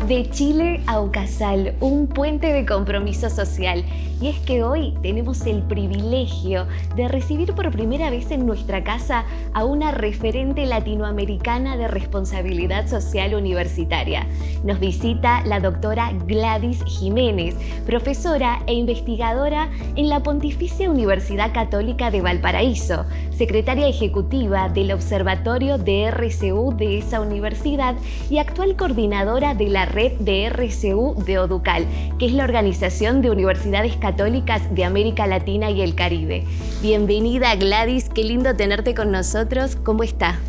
De Chile a Ucasal, un puente de compromiso social. Y es que hoy tenemos el privilegio de recibir por primera vez en nuestra casa a una referente latinoamericana de responsabilidad social universitaria. Nos visita la doctora Gladys Jiménez, profesora e investigadora en la Pontificia Universidad Católica de Valparaíso, secretaria ejecutiva del Observatorio de RCU de esa universidad y actual coordinadora de la red de RCU de ODUCAL, que es la Organización de Universidades Católicas de América Latina y el Caribe. Bienvenida, Gladys, qué lindo tenerte con nosotros. ¿Cómo está?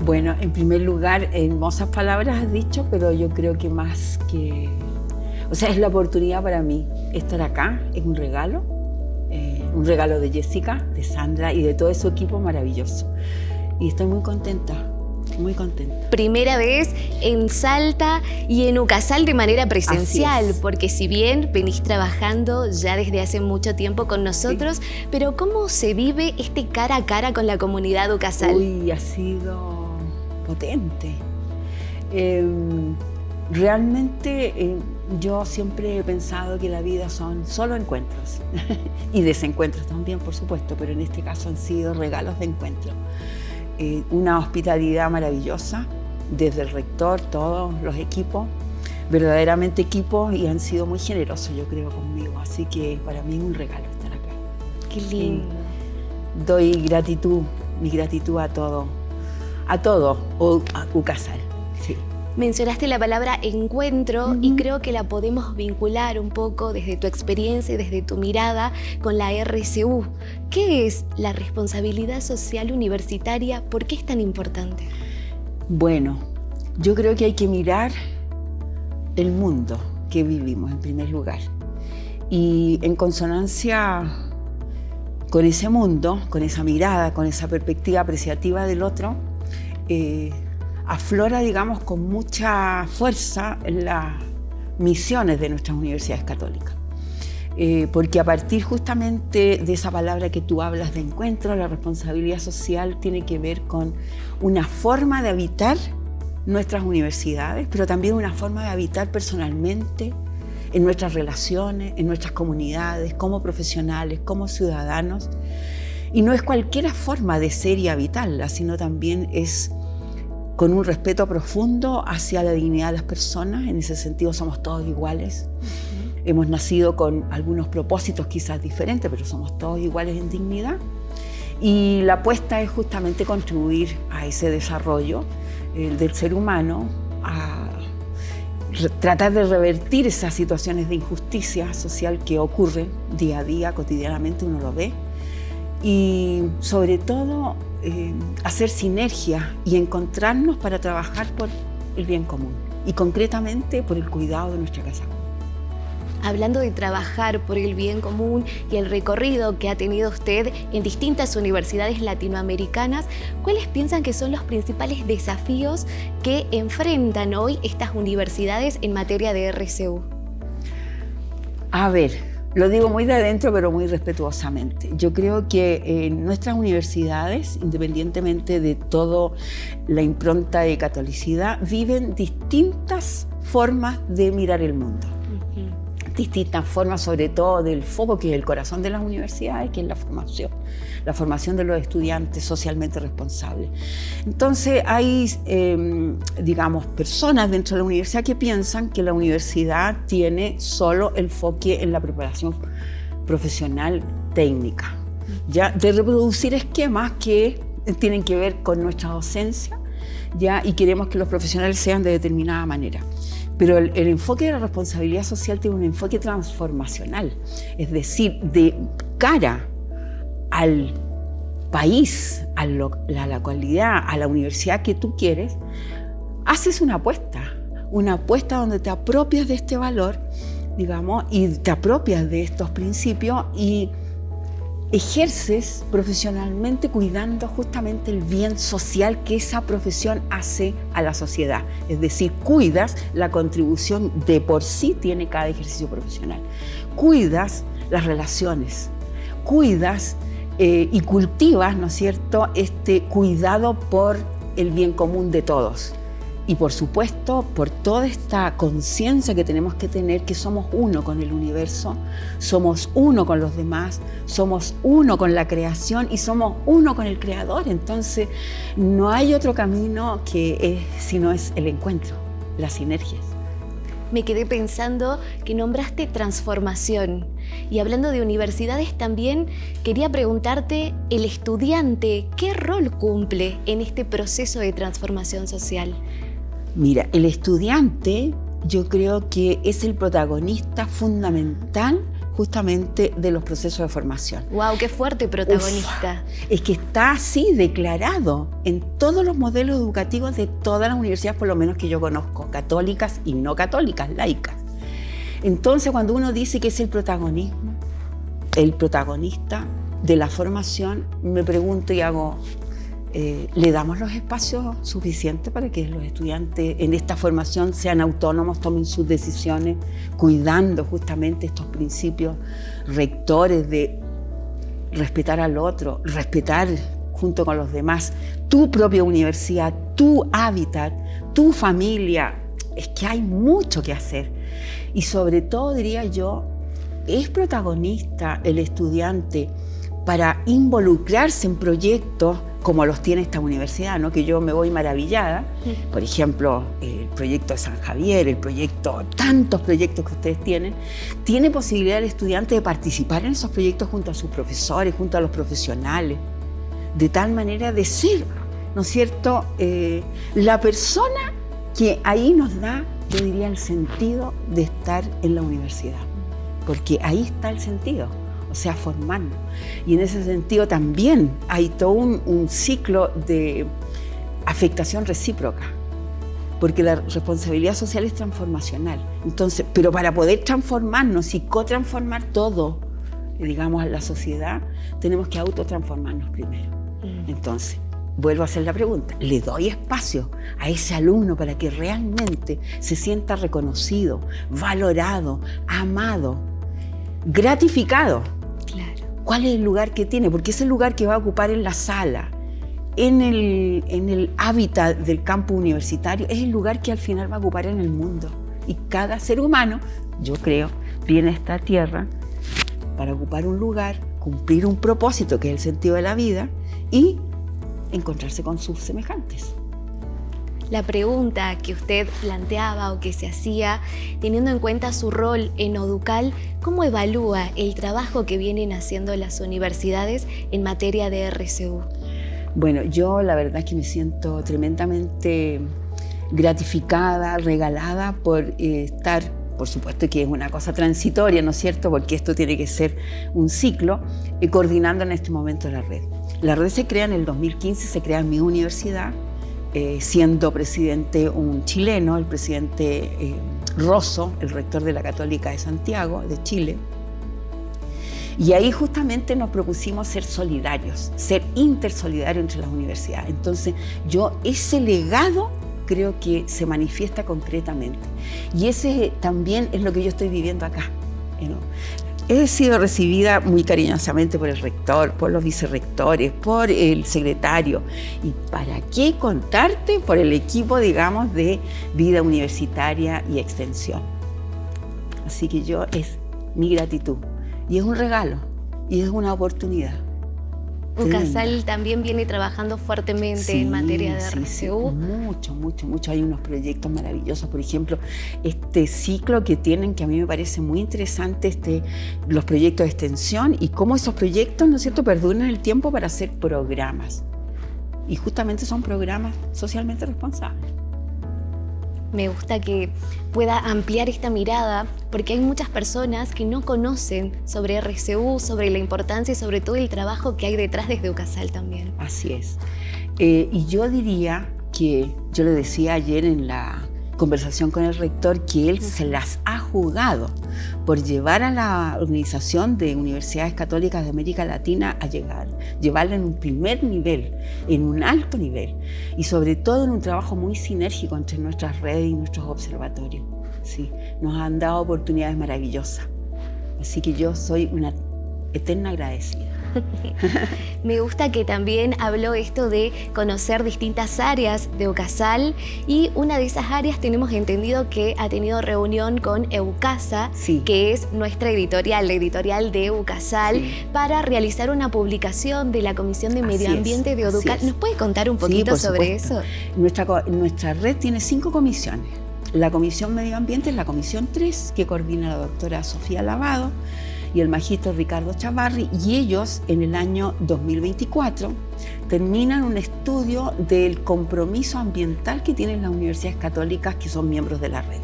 Bueno, en primer lugar, hermosas palabras has dicho, pero yo creo que más que... O sea, es la oportunidad para mí estar acá, es un regalo de Jessica, de Sandra y de todo su equipo maravilloso. Y estoy muy contenta. Muy contenta. Primera vez en Salta y en Ucasal de manera presencial, porque si bien venís trabajando ya desde hace mucho tiempo con nosotros, sí. Pero ¿cómo se vive este cara a cara con la comunidad Ucasal? Uy, ha sido potente. Realmente yo siempre he pensado que la vida son solo encuentros y desencuentros también, por supuesto, pero en este caso han sido regalos de encuentro. Una hospitalidad maravillosa desde el rector, todos los equipos, verdaderamente equipos, y han sido muy generosos, yo creo, conmigo. Así que para mí es un regalo estar acá. Qué lindo. Doy gratitud, mi gratitud a todo Ucasal. Sí. Mencionaste la palabra encuentro y creo que la podemos vincular un poco desde tu experiencia y desde tu mirada con la RCU. ¿Qué es la responsabilidad social universitaria? ¿Por qué es tan importante? Bueno, yo creo que hay que mirar el mundo que vivimos en primer lugar. Y en consonancia con ese mundo, con esa mirada, con esa perspectiva apreciativa del otro, aflora, digamos, con mucha fuerza en las misiones de nuestras universidades católicas. Porque a partir justamente de esa palabra que tú hablas de encuentro, la responsabilidad social tiene que ver con una forma de habitar nuestras universidades, pero también una forma de habitar personalmente, en nuestras relaciones, en nuestras comunidades, como profesionales, como ciudadanos. Y no es cualquier forma de ser y habitarla, sino también es con un respeto profundo hacia la dignidad de las personas. En ese sentido somos todos iguales. Hemos nacido con algunos propósitos quizás diferentes, pero somos todos iguales en dignidad. Y la apuesta es justamente contribuir a ese desarrollo del ser humano, a tratar de revertir esas situaciones de injusticia social que ocurren día a día, cotidianamente uno lo ve. Y sobre todo hacer sinergia y encontrarnos para trabajar por el bien común y concretamente por el cuidado de nuestra casa común. Hablando de trabajar por el bien común y el recorrido que ha tenido usted en distintas universidades latinoamericanas, ¿cuáles piensan que son los principales desafíos que enfrentan hoy estas universidades en materia de RCU? A ver, lo digo muy de adentro, pero muy respetuosamente. Yo creo que nuestras universidades, independientemente de toda la impronta de catolicidad, viven distintas formas de mirar el mundo. Distintas formas, sobre todo del foco que es el corazón de las universidades, que es la formación de los estudiantes socialmente responsables. Entonces hay, digamos, personas dentro de la universidad que piensan que la universidad tiene solo el enfoque en la preparación profesional técnica, ya de reproducir esquemas que tienen que ver con nuestra docencia, ya, y queremos que los profesionales sean de determinada manera. Pero el enfoque de la responsabilidad social tiene un enfoque transformacional, es decir, de cara al país, a la localidad, a la universidad que tú quieres, haces una apuesta donde te apropias de este valor, digamos, y te apropias de estos principios y ejerces profesionalmente cuidando justamente el bien social que esa profesión hace a la sociedad. Es decir, cuidas la contribución de por sí tiene cada ejercicio profesional. Cuidas las relaciones, cuidas y cultivas, ¿no es cierto?, este cuidado por el bien común de todos. Y por supuesto, por toda esta conciencia que tenemos que tener, que somos uno con el universo, somos uno con los demás, somos uno con la creación y somos uno con el Creador. Entonces, no hay otro camino sino es el encuentro, las sinergias. Me quedé pensando que nombraste transformación. Y hablando de universidades también, quería preguntarte, el estudiante, ¿qué rol cumple en este proceso de transformación social? Mira, el estudiante yo creo que es el protagonista fundamental justamente de los procesos de formación. ¡Wow! ¡Qué fuerte protagonista! Es que está así declarado en todos los modelos educativos de todas las universidades, por lo menos que yo conozco, católicas y no católicas, laicas. Entonces, cuando uno dice que es el protagonista de la formación, me pregunto y hago, ¿le damos los espacios suficientes para que los estudiantes en esta formación sean autónomos, tomen sus decisiones, cuidando justamente estos principios rectores de respetar al otro, respetar junto con los demás tu propia universidad, tu hábitat, tu familia? Es que hay mucho que hacer. Y sobre todo, diría yo, es protagonista el estudiante para involucrarse en proyectos como los tiene esta universidad, ¿no? Que yo me voy maravillada. Por ejemplo, el proyecto de San Javier, tantos proyectos que ustedes tienen, tiene posibilidad el estudiante de participar en esos proyectos junto a sus profesores, junto a los profesionales, de tal manera de ser, ¿no es cierto?, la persona que ahí nos da, yo diría, el sentido de estar en la universidad, porque ahí está el sentido. O sea, formarnos. Y en ese sentido también hay todo un ciclo de afectación recíproca, porque la responsabilidad social es transformacional. Entonces, pero para poder transformarnos y co-transformar todo, digamos, a la sociedad, tenemos que autotransformarnos primero. Entonces, vuelvo a hacer la pregunta, ¿le doy espacio a ese alumno para que realmente se sienta reconocido, valorado, amado, gratificado? Claro. ¿Cuál es el lugar que tiene? Porque es el lugar que va a ocupar en la sala, en el hábitat del campus universitario, es el lugar que al final va a ocupar en el mundo. Y cada ser humano, yo creo, viene a esta tierra para ocupar un lugar, cumplir un propósito, que es el sentido de la vida, y encontrarse con sus semejantes. La pregunta que usted planteaba o que se hacía, teniendo en cuenta su rol en Oducal, ¿cómo evalúa el trabajo que vienen haciendo las universidades en materia de RCU? Bueno, yo la verdad es que me siento tremendamente gratificada, regalada por estar, por supuesto que es una cosa transitoria, ¿no es cierto?, porque esto tiene que ser un ciclo, coordinando en este momento la red. La red se crea en el 2015, se crea en mi universidad, siendo presidente un chileno, el presidente Rosso, el rector de la Católica de Santiago, de Chile. Y ahí justamente nos propusimos ser solidarios, ser intersolidarios entre las universidades. Entonces, ese legado creo que se manifiesta concretamente. Y ese también es lo que yo estoy viviendo acá, ¿no? He sido recibida muy cariñosamente por el rector, por los vicerrectores, por el secretario. ¿Y para qué contarte? Por el equipo, digamos, de vida universitaria y extensión. Así que es mi gratitud. Y es un regalo, y es una oportunidad. UCASAL también viene trabajando fuertemente en materia de RCU. Sí, mucho. Hay unos proyectos maravillosos. Por ejemplo, este ciclo que tienen, que a mí me parece muy interesante, los proyectos de extensión y cómo esos proyectos, ¿no es cierto?, perduran el tiempo para hacer programas. Y justamente son programas socialmente responsables. Me gusta que pueda ampliar esta mirada, porque hay muchas personas que no conocen sobre RCU, sobre la importancia y sobre todo el trabajo que hay detrás desde UCASAL también. Así es. Y yo diría que, yo le decía ayer en la conversación con el rector, que él se las ha jugado por llevar a la Organización de Universidades Católicas de América Latina a llevarla en un primer nivel, en un alto nivel, y sobre todo en un trabajo muy sinérgico entre nuestras redes y nuestros observatorios. Sí, nos han dado oportunidades maravillosas. Así que yo soy una eterna agradecida. Me gusta que también habló esto de conocer distintas áreas de Eukasal, y una de esas áreas tenemos entendido que ha tenido reunión con Eukasa, Sí. que es nuestra editorial, la editorial de Eukasal, Sí. para realizar una publicación de la Comisión de Medio Así Ambiente es, de así Educal. es. ¿Nos puede contar un Sí, poquito por sobre supuesto. eso? Nuestra red tiene 5 comisiones. La Comisión Medio Ambiente es la Comisión 3, que coordina la doctora Sofía Lavado y el magíster Ricardo Chavarri, y ellos en el año 2024 terminan un estudio del compromiso ambiental que tienen las universidades católicas que son miembros de la red.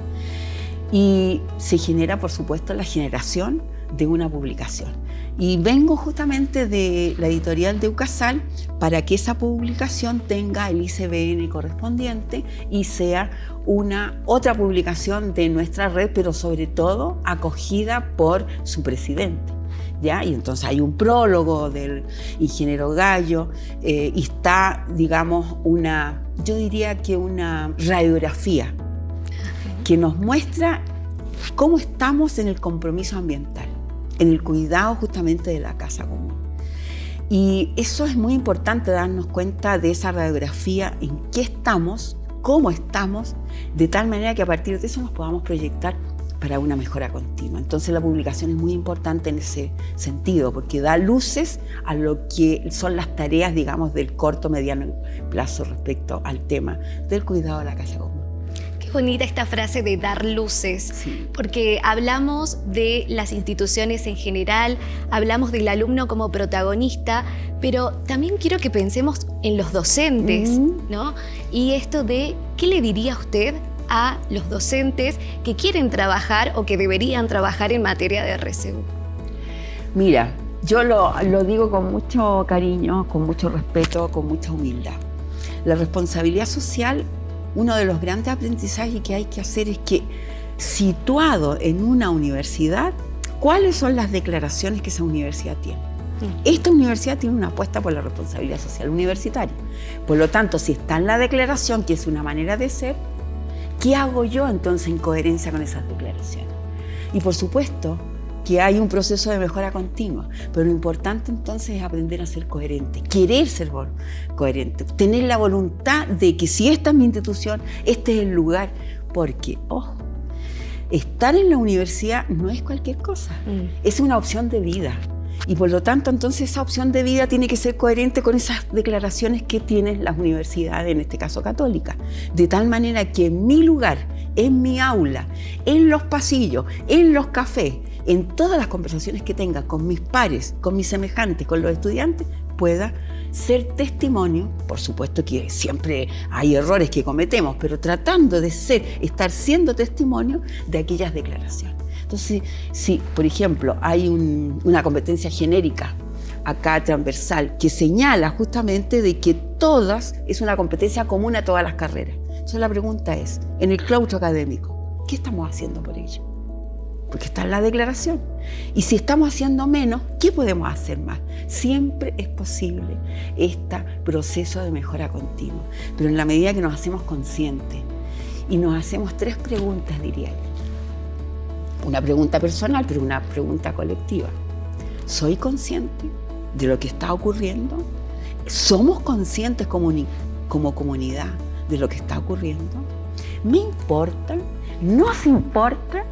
Y se genera, por supuesto, la generación de una publicación. Y vengo justamente de la editorial de Eukasal para que esa publicación tenga el ICBN correspondiente y sea otra publicación de nuestra red, pero sobre todo acogida por su presidente, ¿ya? Y entonces hay un prólogo del ingeniero Gallo, y está, digamos, yo diría que una radiografía que nos muestra cómo estamos en el compromiso ambiental, en el cuidado justamente de la casa común. Y eso es muy importante, darnos cuenta de esa radiografía, en qué estamos, cómo estamos, de tal manera que a partir de eso nos podamos proyectar para una mejora continua. Entonces la publicación es muy importante en ese sentido, porque da luces a lo que son las tareas, digamos, del corto, mediano plazo respecto al tema del cuidado de la casa común. Qué bonita esta frase de dar luces, Sí. porque hablamos de las instituciones en general, hablamos del alumno como protagonista, pero también quiero que pensemos en los docentes, ¿no? Y esto de, ¿qué le diría usted a los docentes que quieren trabajar o que deberían trabajar en materia de RCU? Mira, yo lo digo con mucho cariño, con mucho respeto, con mucha humildad. La responsabilidad social, uno de los grandes aprendizajes que hay que hacer es que, situado en una universidad, ¿cuáles son las declaraciones que esa universidad tiene? Esta universidad tiene una apuesta por la responsabilidad social universitaria. Por lo tanto, si está en la declaración, que es una manera de ser, ¿qué hago yo entonces en coherencia con esas declaraciones? Y por supuesto que hay un proceso de mejora continua, pero lo importante entonces es aprender a ser coherente, querer ser coherente, tener la voluntad de que si esta es mi institución, este es el lugar, porque, ojo, estar en la universidad no es cualquier cosa, es una opción de vida. Y por lo tanto, entonces, esa opción de vida tiene que ser coherente con esas declaraciones que tienen las universidades, en este caso católicas. De tal manera que en mi lugar, en mi aula, en los pasillos, en los cafés, en todas las conversaciones que tenga con mis pares, con mis semejantes, con los estudiantes, pueda ser testimonio. Por supuesto que siempre hay errores que cometemos, pero tratando de estar siendo testimonio de aquellas declaraciones. Entonces, si, por ejemplo, hay una competencia genérica acá transversal que señala justamente de que es una competencia común a todas las carreras. Entonces la pregunta es, en el claustro académico, ¿qué estamos haciendo por ello? Porque está en la declaración. Y si estamos haciendo menos, ¿qué podemos hacer más? Siempre es posible este proceso de mejora continua, pero en la medida que nos hacemos conscientes y nos hacemos 3 preguntas, diría yo. Una pregunta personal, pero una pregunta colectiva. ¿Soy consciente de lo que está ocurriendo? ¿Somos conscientes como comunidad de lo que está ocurriendo? ¿Me importa? ¿Nos importa?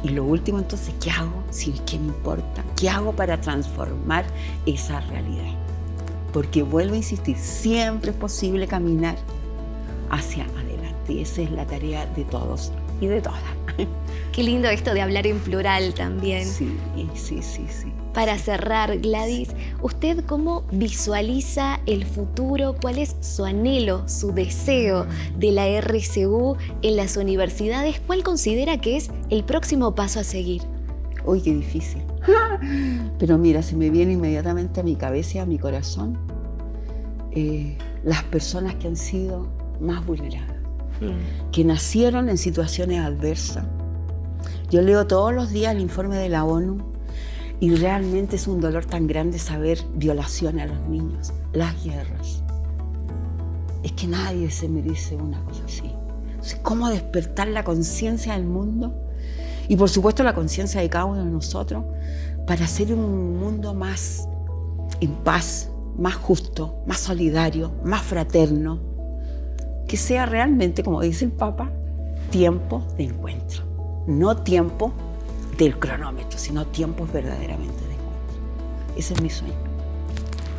Y lo último, entonces, ¿qué hago si es que me importa? ¿Qué hago para transformar esa realidad? Porque vuelvo a insistir, siempre es posible caminar hacia adelante. Y esa es la tarea de todos y de todas. Qué lindo esto de hablar en plural también. Sí. Para cerrar, Gladys, ¿usted cómo visualiza el futuro? ¿Cuál es su anhelo, su deseo de la RCU en las universidades? ¿Cuál considera que es el próximo paso a seguir? Uy, qué difícil. Pero mira, se me viene inmediatamente a mi cabeza y a mi corazón las personas que han sido más vulneradas, que nacieron en situaciones adversas. Yo leo todos los días el informe de la ONU y realmente es un dolor tan grande saber violaciones a los niños, las guerras. Es que nadie se merece una cosa así. Entonces, ¿cómo despertar la conciencia del mundo? Y por supuesto la conciencia de cada uno de nosotros para hacer un mundo más en paz, más justo, más solidario, más fraterno, que sea realmente, como dice el Papa, tiempo de encuentro, no tiempo del cronómetro, sino tiempos verdaderamente de encuentro. Ese es mi sueño.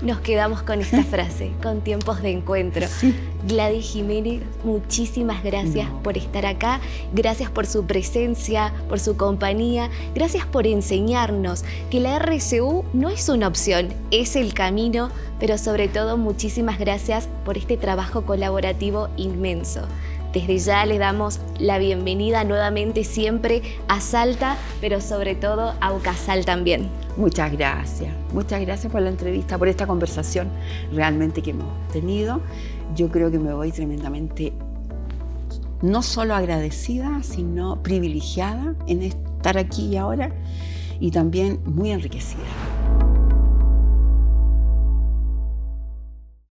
Nos quedamos con esta frase, con tiempos de encuentro. Sí. Gladys Jiménez, muchísimas gracias por estar acá, gracias por su presencia, por su compañía, gracias por enseñarnos que la RCU no es una opción, es el camino, pero sobre todo muchísimas gracias por este trabajo colaborativo inmenso. Desde ya le damos la bienvenida nuevamente siempre a Salta, pero sobre todo a Ucasal también. Muchas gracias por la entrevista, por esta conversación realmente que hemos tenido. Yo creo que me voy tremendamente, no solo agradecida, sino privilegiada en estar aquí y ahora, y también muy enriquecida.